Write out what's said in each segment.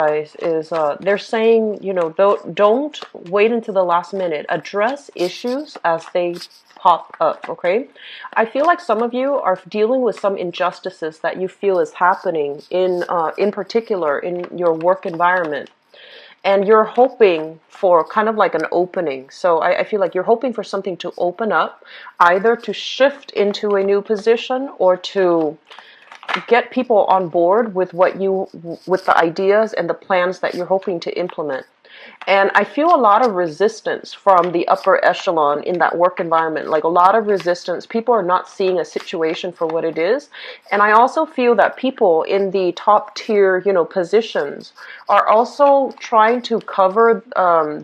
guys is they're saying, don't wait until the last minute. Address issues as they pop up, okay? I feel like some of you are dealing with some injustices that you feel is happening in particular in your work environment. And you're hoping for kind of like an opening. So I feel like you're hoping for something to open up, either to shift into a new position or to get people on board with with the ideas and the plans that you're hoping to implement. And I feel a lot of resistance from the upper echelon in that work environment, like a lot of resistance. People are not seeing a situation for what it is. And I also feel that people in the top tier, positions are also trying to cover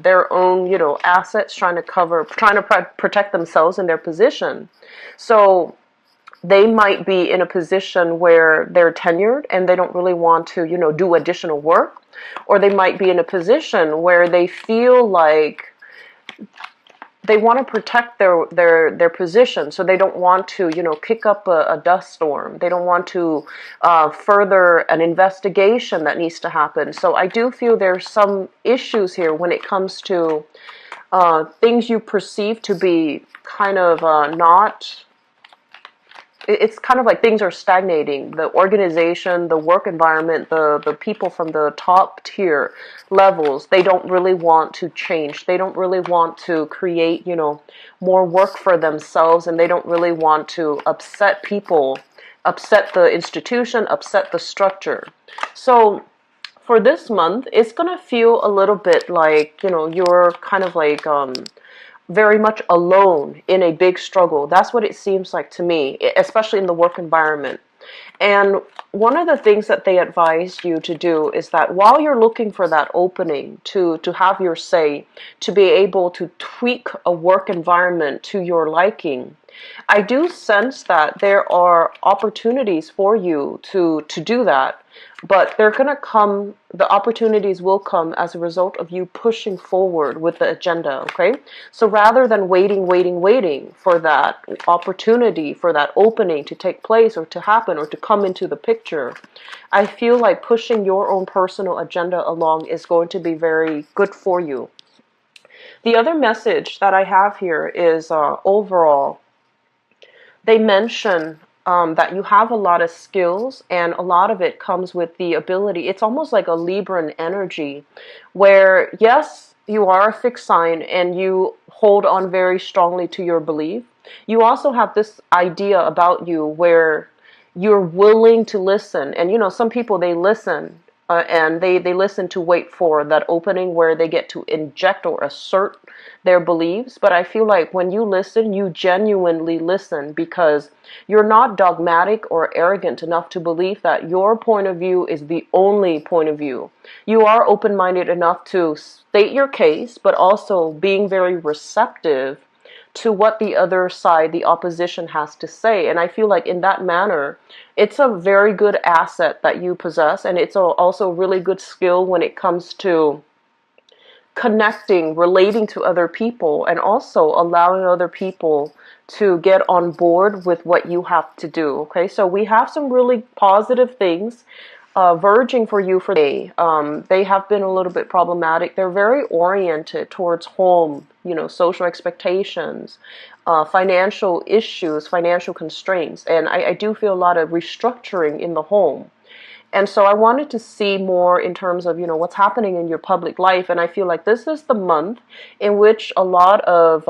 their own, assets, trying to protect themselves in their position. So they might be in a position where they're tenured and they don't really want to, do additional work. Or they might be in a position where they feel like they want to protect their position, so they don't want to, kick up a dust storm. They don't want to further an investigation that needs to happen. So I do feel there's some issues here when it comes to things you perceive to be kind of not... It's kind of like things are stagnating. The organization, the work environment, the people from the top tier levels, they don't really want to change. They don't really want to create, more work for themselves, and they don't really want to upset people, upset the institution, upset the structure. So for this month, it's going to feel a little bit like, you're kind of like... very much alone in a big struggle. That's what it seems like to me, especially in the work environment. And one of the things that they advise you to do is that while you're looking for that opening to have your say, to be able to tweak a work environment to your liking, I do sense that there are opportunities for you to do that. But they're going to come, the opportunities will come as a result of you pushing forward with the agenda, okay? So rather than waiting for that opportunity, for that opening to take place or to happen or to come into the picture, I feel like pushing your own personal agenda along is going to be very good for you. The other message that I have here is overall, they mention that you have a lot of skills, and a lot of it comes with the ability. It's almost like a Libran energy where, yes, you are a fixed sign and you hold on very strongly to your belief. You also have this idea about you where you're willing to listen. And, some people, they listen and they listen to wait for that opening where they get to inject or assert their beliefs. But I feel like when you listen, you genuinely listen because you're not dogmatic or arrogant enough to believe that your point of view is the only point of view. You are open-minded enough to state your case, but also being very receptive to what the other side, the opposition, has to say. And I feel like in that manner, it's a very good asset that you possess, and it's also a really good skill when it comes to connecting, relating to other people, and also allowing other people to get on board with what you have to do. Okay, so we have some really positive things verging for you for the day. They have been a little bit problematic. They're very oriented towards home, social expectations, financial issues, financial constraints, and I do feel a lot of restructuring in the home. And so I wanted to see more in terms of, what's happening in your public life. And I feel like this is the month in which a lot of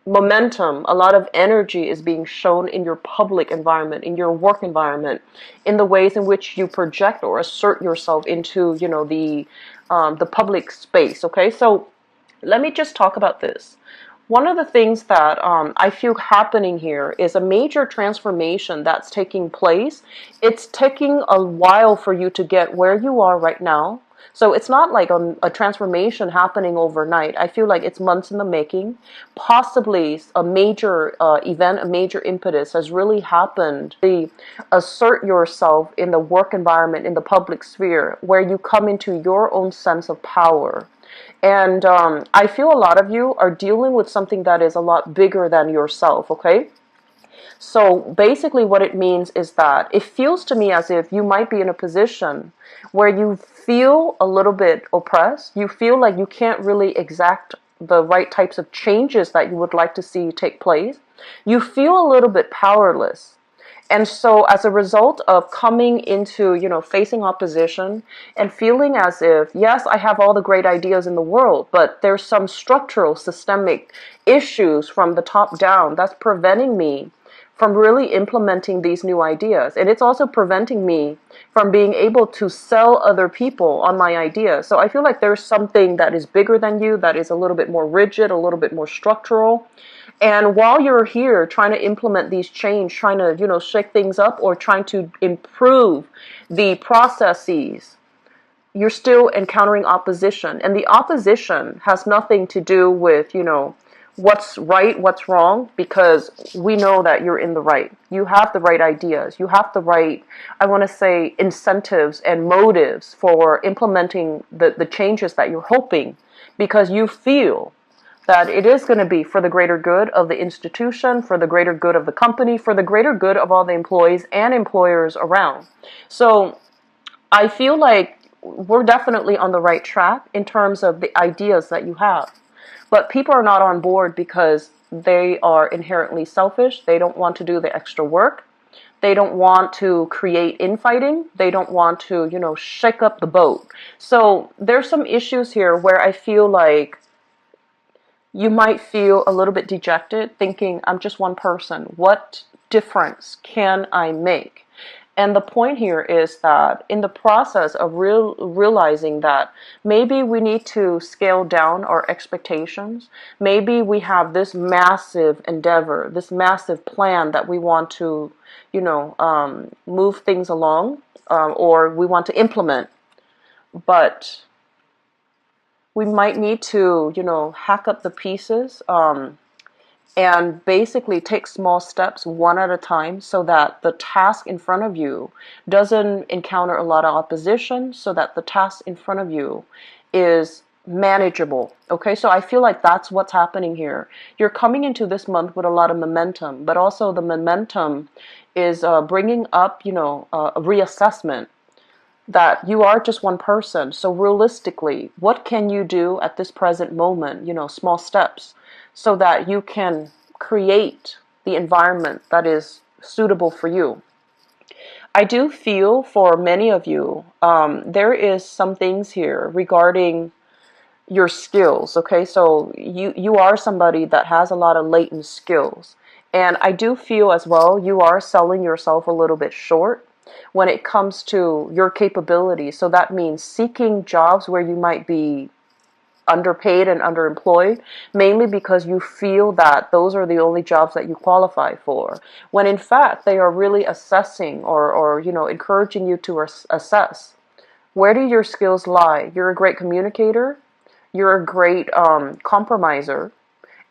momentum, a lot of energy is being shown in your public environment, in your work environment, in the ways in which you project or assert yourself into, the public space. Okay, so let me just talk about this. One of the things that I feel happening here is a major transformation that's taking place. It's taking a while for you to get where you are right now. So it's not like a transformation happening overnight. I feel like it's months in the making. Possibly a major event, a major impetus has really happened. Assert yourself in the work environment, in the public sphere, where you come into your own sense of power. And I feel a lot of you are dealing with something that is a lot bigger than yourself, okay? So basically what it means is that it feels to me as if you might be in a position where you feel a little bit oppressed. You feel like you can't really exact the right types of changes that you would like to see take place. You feel a little bit powerless. And so as a result of coming into, facing opposition and feeling as if, yes, I have all the great ideas in the world, but there's some structural, systemic issues from the top down that's preventing me from really implementing these new ideas. And it's also preventing me from being able to sell other people on my ideas. So I feel like there's something that is bigger than you, that is a little bit more rigid, a little bit more structural. And while you're here trying to implement these change, trying to, shake things up or trying to improve the processes, you're still encountering opposition. And the opposition has nothing to do with, what's right, what's wrong, because we know that you're in the right. You have the right ideas. You have the right, I want to say, incentives and motives for implementing the changes that you're hoping, because you feel that it is going to be for the greater good of the institution, for the greater good of the company, for the greater good of all the employees and employers around. So I feel like we're definitely on the right track in terms of the ideas that you have. But people are not on board because they are inherently selfish. They don't want to do the extra work. They don't want to create infighting. They don't want to, shake up the boat. So there's some issues here where I feel like you might feel a little bit dejected, thinking, I'm just one person. What difference can I make? And the point here is that in the process of realizing that maybe we need to scale down our expectations, maybe we have this massive endeavor, this massive plan that we want to, move things along, or we want to implement, but we might need to, hack up the pieces, and basically take small steps one at a time so that the task in front of you doesn't encounter a lot of opposition, so that the task in front of you is manageable. Okay, so I feel like that's what's happening here. You're coming into this month with a lot of momentum, but also the momentum is bringing up, a reassessment that you are just one person. So realistically, what can you do at this present moment, small steps, so that you can create the environment that is suitable for you. I do feel for many of you, there is some things here regarding your skills, okay? So you are somebody that has a lot of latent skills. And I do feel as well, you are selling yourself a little bit short when it comes to your capabilities. So that means seeking jobs where you might be underpaid and underemployed, mainly because you feel that those are the only jobs that you qualify for, when in fact they are really assessing or encouraging you to assess, where do your skills lie? You're a great communicator, you're a great compromiser,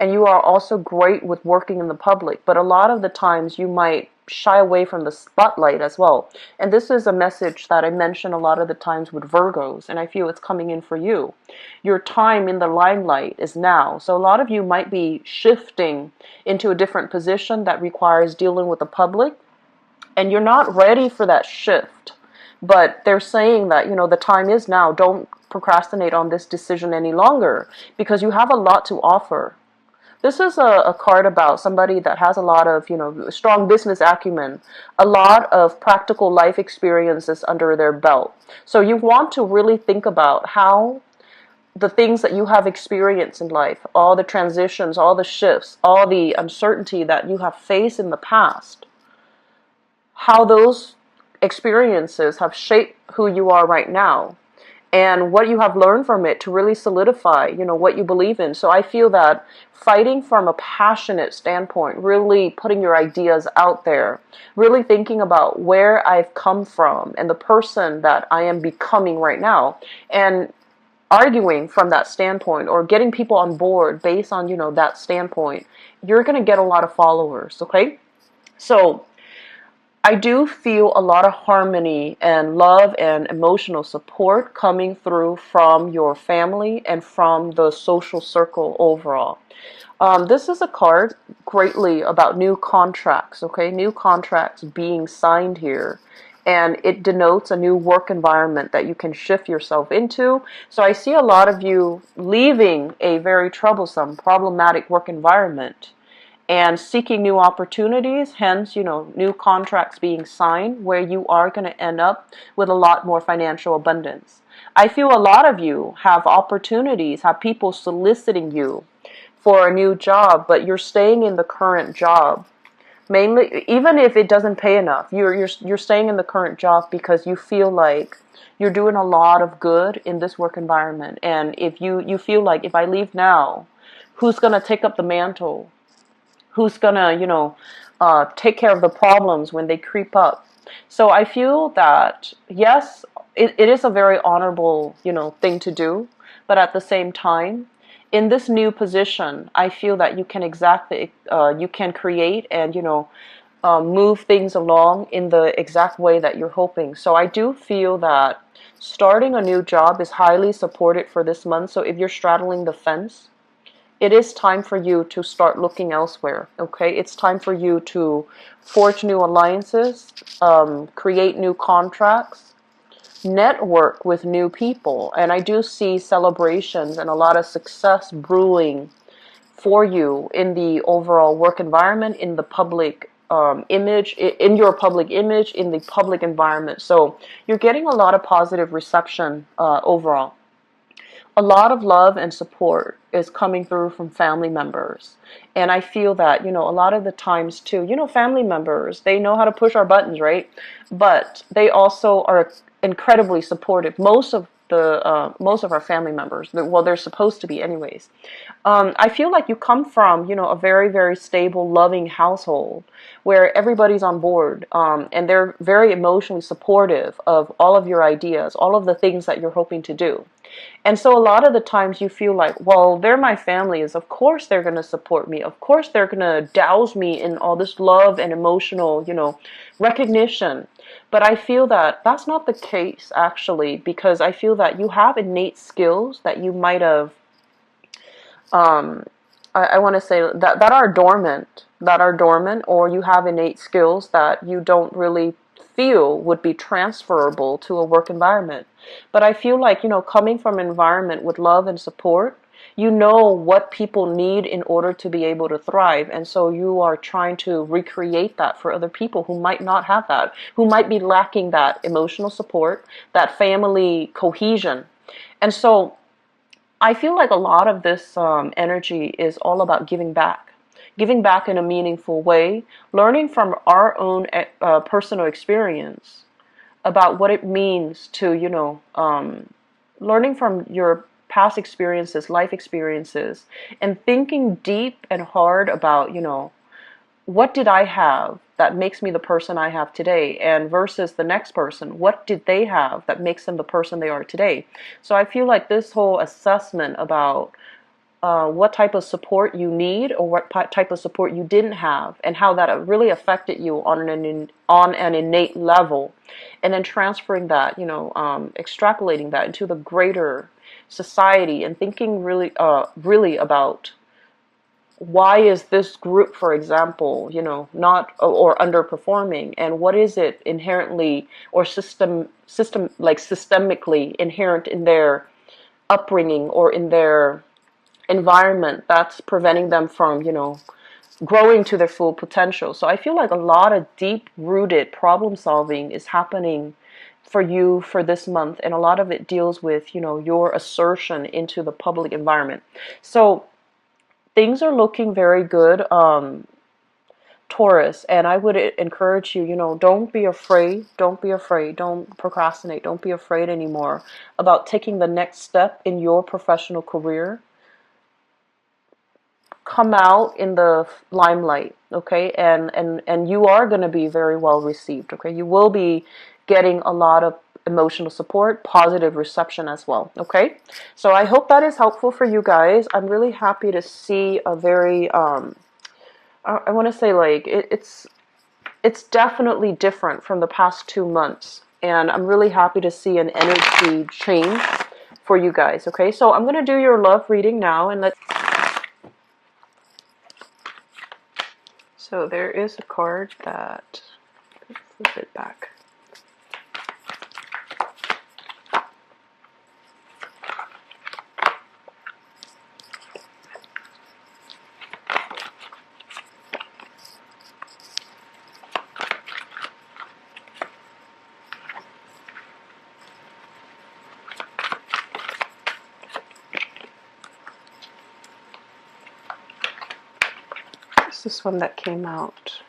and you are also great with working in the public, but a lot of the times you might shy away from the spotlight as well. And this is a message that I mention a lot of the times with Virgos, and I feel it's coming in for you. Your time in the limelight is now. So a lot of you might be shifting into a different position that requires dealing with the public, and you're not ready for that shift. But they're saying that, the time is now. Don't procrastinate on this decision any longer, because you have a lot to offer. This is a card about somebody that has a lot of, strong business acumen, a lot of practical life experiences under their belt. So you want to really think about how the things that you have experienced in life, all the transitions, all the shifts, all the uncertainty that you have faced in the past, how those experiences have shaped who you are right now, and what you have learned from it to really solidify, what you believe in. So I feel that fighting from a passionate standpoint, really putting your ideas out there, really thinking about where I've come from and the person that I am becoming right now, and arguing from that standpoint, or getting people on board based on, that standpoint, you're going to get a lot of followers, okay? So I do feel a lot of harmony and love and emotional support coming through from your family and from the social circle overall. This is a card greatly about new contracts, okay? New contracts being signed here. And it denotes a new work environment that you can shift yourself into. So I see a lot of you leaving a very troublesome, problematic work environment and seeking new opportunities, hence, new contracts being signed where you are going to end up with a lot more financial abundance. I feel a lot of you have opportunities, have people soliciting you for a new job, but you're staying in the current job. Mainly, even if it doesn't pay enough, you're staying in the current job because you feel like you're doing a lot of good in this work environment. And if you feel like, if I leave now, who's going to take up the mantle? Who's gonna, take care of the problems when they creep up? So I feel that, yes, it is a very honorable, thing to do, but at the same time, in this new position, I feel that you can create and, move things along in the exact way that you're hoping. So I do feel that starting a new job is highly supported for this month. So if you're straddling the fence, it is time for you to start looking elsewhere, okay? It's time for you to forge new alliances, create new contracts, network with new people. And I do see celebrations and a lot of success brewing for you in the overall work environment, in the public image, in your public image, in the public environment. So you're getting a lot of positive reception overall. A lot of love and support is coming through from family members. And I feel that, a lot of the times too, family members, they know how to push our buttons, right? But they also are incredibly supportive. Most of our family members, well, they're supposed to be anyways. I feel like you come from, a very, very stable, loving household where everybody's on board, and they're very emotionally supportive of all of your ideas, all of the things that you're hoping to do. And so a lot of the times you feel like, well, they're my family, is of course they're going to support me. Of course they're going to douse me in all this love and emotional, recognition. But I feel that that's not the case, actually, because I feel that you have innate skills that you might have, I want to say that are dormant, or you have innate skills that you don't really feel would be transferable to a work environment. But I feel like, coming from an environment with love and support, you know what people need in order to be able to thrive. And so you are trying to recreate that for other people who might not have that, who might be lacking that emotional support, that family cohesion. And so I feel like a lot of this energy is all about giving back in a meaningful way, learning from our own personal experience about what it means to, learning from your past experiences, life experiences, and thinking deep and hard about, what did I have that makes me the person I have today? And versus the next person, what did they have that makes them the person they are today? So I feel like this whole assessment about what type of support you need or what type of support you didn't have and how that really affected you on an innate level, and then transferring that, extrapolating that into the greater society and thinking really about why is this group, for example, not or underperforming, and what is it inherently or systemically inherent in their upbringing or in their environment that's preventing them from, growing to their full potential. So I feel like a lot of deep-rooted problem solving is happening for you for this month, and a lot of it deals with, your assertion into the public environment. So things are looking very good, Taurus, and I would encourage you, don't be afraid, don't procrastinate, don't be afraid anymore about taking the next step in your professional career. Come out in the limelight, okay? And you are going to be very well received, okay? You will be getting a lot of emotional support, positive reception as well, okay? So I hope that is helpful for you guys. I'm really happy to see a very, I want to say, like, it's it's definitely different from the past 2 months. And I'm really happy to see an energy change for you guys. Okay, so I'm going to do your love reading now. And let's. So there is a card that. Let's flip it back. This one that came out.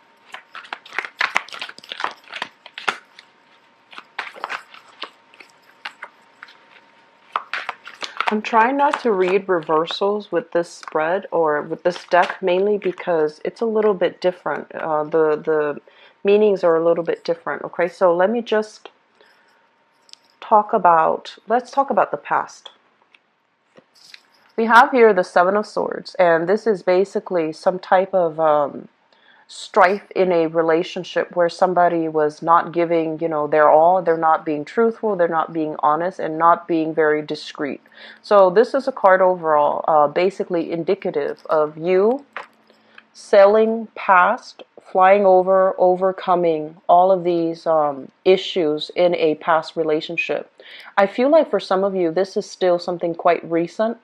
I'm trying not to read reversals with this spread or with this deck, mainly because it's a little bit different. The meanings are a little bit different. Okay, so let me just let's talk about the past. We have here the Seven of Swords, and this is basically some type of strife in a relationship where somebody was not giving, their all. They're not being truthful, they're not being honest, and not being very discreet. So this is a card overall, basically indicative of you sailing past, flying over, overcoming all of these issues in a past relationship. I feel like for some of you, this is still something quite recent.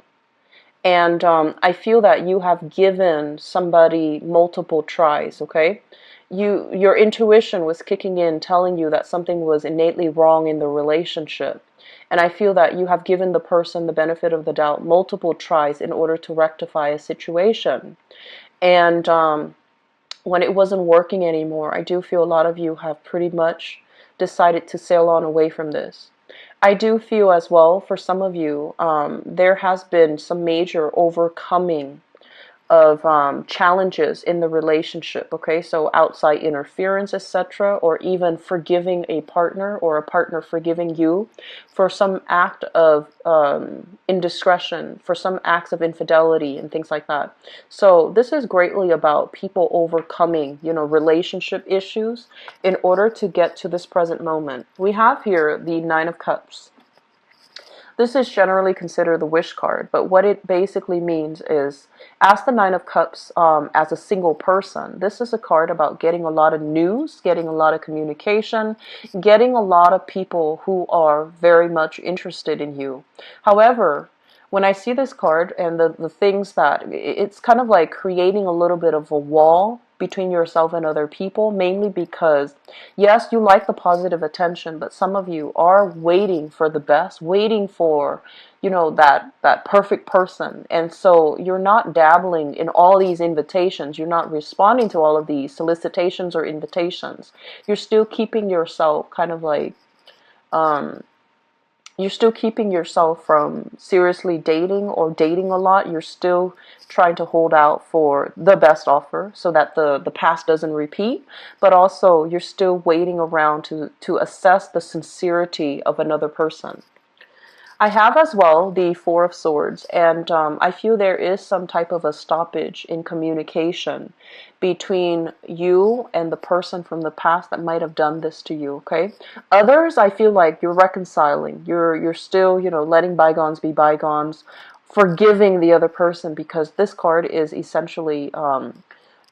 And I feel that you have given somebody multiple tries, okay? Your intuition was kicking in, telling you that something was innately wrong in the relationship. And I feel that you have given the person the benefit of the doubt multiple tries in order to rectify a situation. And when it wasn't working anymore, I do feel a lot of you have pretty much decided to sail on away from this. I do feel as well, for some of you, there has been some major overcoming of challenges in the relationship, okay? So outside interference, etc., or even forgiving a partner or a partner forgiving you for some act of indiscretion, for some acts of infidelity and things like that. So this is greatly about people overcoming, relationship issues in order to get to this present moment. We have here the Nine of Cups. This is generally considered the wish card, but what it basically means is, as the Nine of Cups, as a single person, this is a card about getting a lot of news, getting a lot of communication, getting a lot of people who are very much interested in you. However, when I see this card and the things that, it's kind of like creating a little bit of a wall between yourself and other people, mainly because, yes, you like the positive attention, but some of you are waiting for the best, waiting for, that perfect person. And so you're not dabbling in all these invitations. You're not responding to all of these solicitations or invitations. You're still keeping yourself kind of like, you're still keeping yourself from seriously dating or dating a lot. You're still trying to hold out for the best offer so that the past doesn't repeat. But also, you're still waiting around to assess the sincerity of another person. I have as well the Four of Swords, and I feel there is some type of a stoppage in communication between you and the person from the past that might have done this to you, okay? Others, I feel like you're reconciling. You're still, letting bygones be bygones, forgiving the other person, because this card is essentially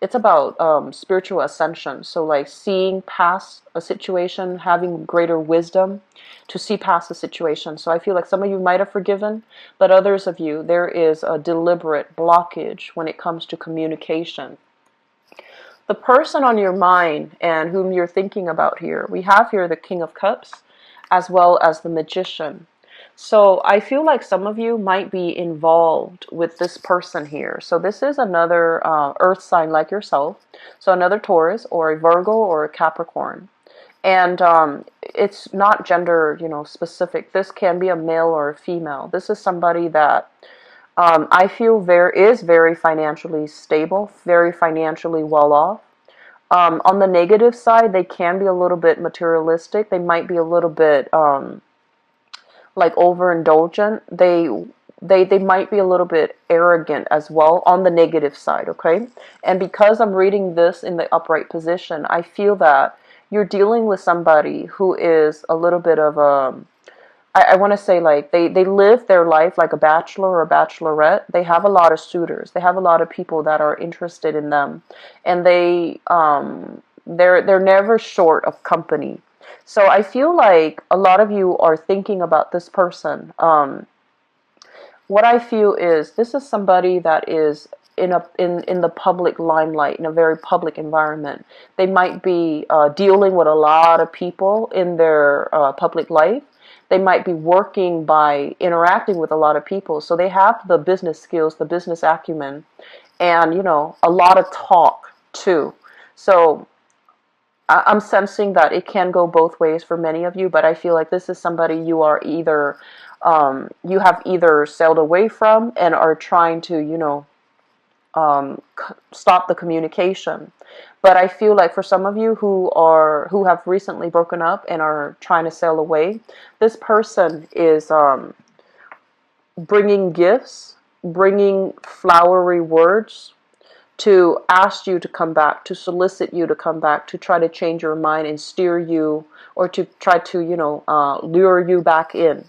it's about spiritual ascension. So like seeing past a situation, having greater wisdom to see past the situation. So I feel like some of you might have forgiven, but others of you, there is a deliberate blockage when it comes to communication. The person on your mind and whom you're thinking about here, we have here the King of Cups as well as the Magician. So I feel like some of you might be involved with this person here. So this is another earth sign like yourself. So another Taurus or a Virgo or a Capricorn. And it's not gender, specific. This can be a male or a female. This is somebody that I feel is very financially stable, very financially well off. On the negative side, they can be a little bit materialistic. They might be a little bit like overindulgent. They they might be a little bit arrogant as well on the negative side, okay? And because I'm reading this in the upright position, I feel that you're dealing with somebody who is a little bit of a, I want to say like they live their life like a bachelor or a bachelorette. They have a lot of suitors. They have a lot of people that are interested in them, and they're never short of company. So I feel like a lot of you are thinking about this person. What I feel is this is somebody that is in the public limelight, in a very public environment. They might be dealing with a lot of people in their public life. They might be working by interacting with a lot of people. So they have the business skills, the business acumen, and a lot of talk too. So I'm sensing that it can go both ways for many of you, but I feel like this is somebody you are either you have either sailed away from and are trying to stop the communication. But I feel like for some of you who have recently broken up and are trying to sail away, this person is bringing gifts, bringing flowery words to ask you to come back, to solicit you to come back, to try to change your mind and steer you, or to try to lure you back in.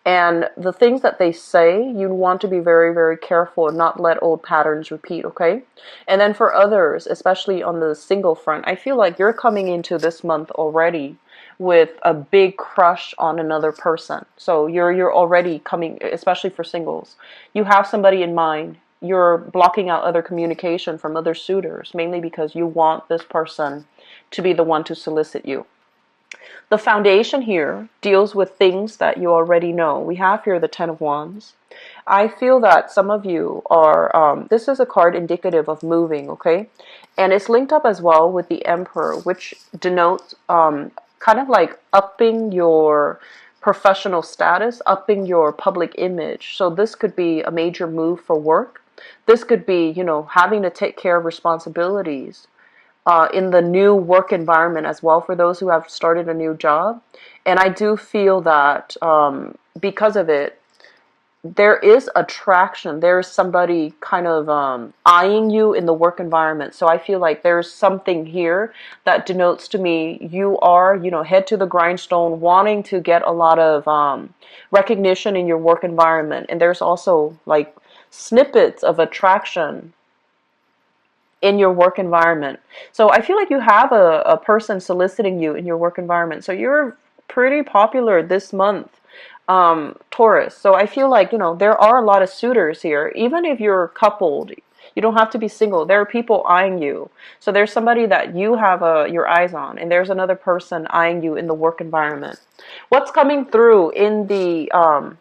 And the things that they say, you want to be very, very careful and not let old patterns repeat, okay? And then for others, especially on the single front, I feel like you're coming into this month already with a big crush on another person. So you're already coming, especially for singles. You have somebody in mind. You're blocking out other communication from other suitors, mainly because you want this person to be the one to solicit you. The foundation here deals with things that you already know. We have here the Ten of Wands. I feel that some of you are, this is a card indicative of moving, okay? And it's linked up as well with the Emperor, which denotes kind of like upping your professional status, upping your public image. So this could be a major move for work. This could be, having to take care of responsibilities in the new work environment as well for those who have started a new job. And I do feel that because of it, there is attraction. There's somebody kind of eyeing you in the work environment. So I feel like there's something here that denotes to me you are, head to the grindstone, wanting to get a lot of recognition in your work environment. And there's also like snippets of attraction in your work environment. So I feel like you have a person soliciting you in your work environment. So you're pretty popular this month, Taurus. So I feel like, there are a lot of suitors here. Even if you're coupled, you don't have to be single. There are people eyeing you. So there's somebody that you have your eyes on, and there's another person eyeing you in the work environment. What's coming through in the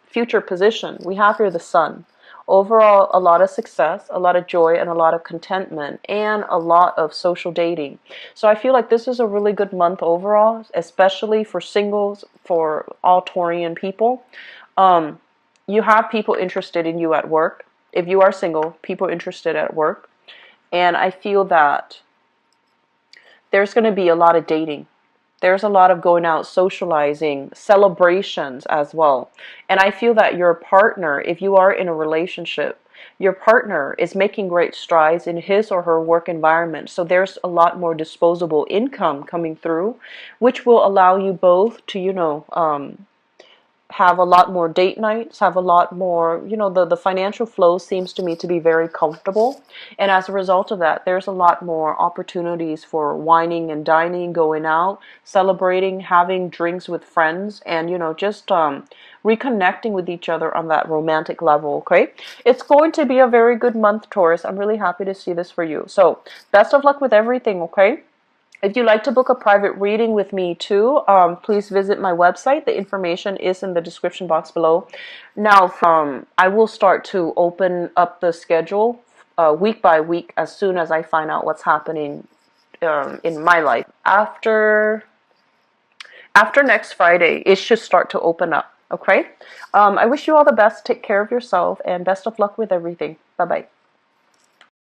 future position? We have here the Sun. Overall, a lot of success, a lot of joy, and a lot of contentment, and a lot of social dating. So I feel like this is a really good month overall, especially for singles, for all Taurian people. You have people interested in you at work. If you are single, people interested at work. And I feel that there's going to be a lot of dating. There's a lot of going out, socializing, celebrations as well. And I feel that your partner, if you are in a relationship, your partner is making great strides in his or her work environment. So there's a lot more disposable income coming through, which will allow you both to, have a lot more date nights, have a lot more, the financial flow seems to me to be very comfortable. And as a result of that, there's a lot more opportunities for wining and dining, going out, celebrating, having drinks with friends, and, just reconnecting with each other on that romantic level, okay? It's going to be a very good month, Taurus. I'm really happy to see this for you. So best of luck with everything, okay? If you'd like to book a private reading with me too, please visit my website. The information is in the description box below. Now, I will start to open up the schedule week by week as soon as I find out what's happening in my life. After next Friday, it should start to open up, okay? I wish you all the best. Take care of yourself, and best of luck with everything. Bye-bye.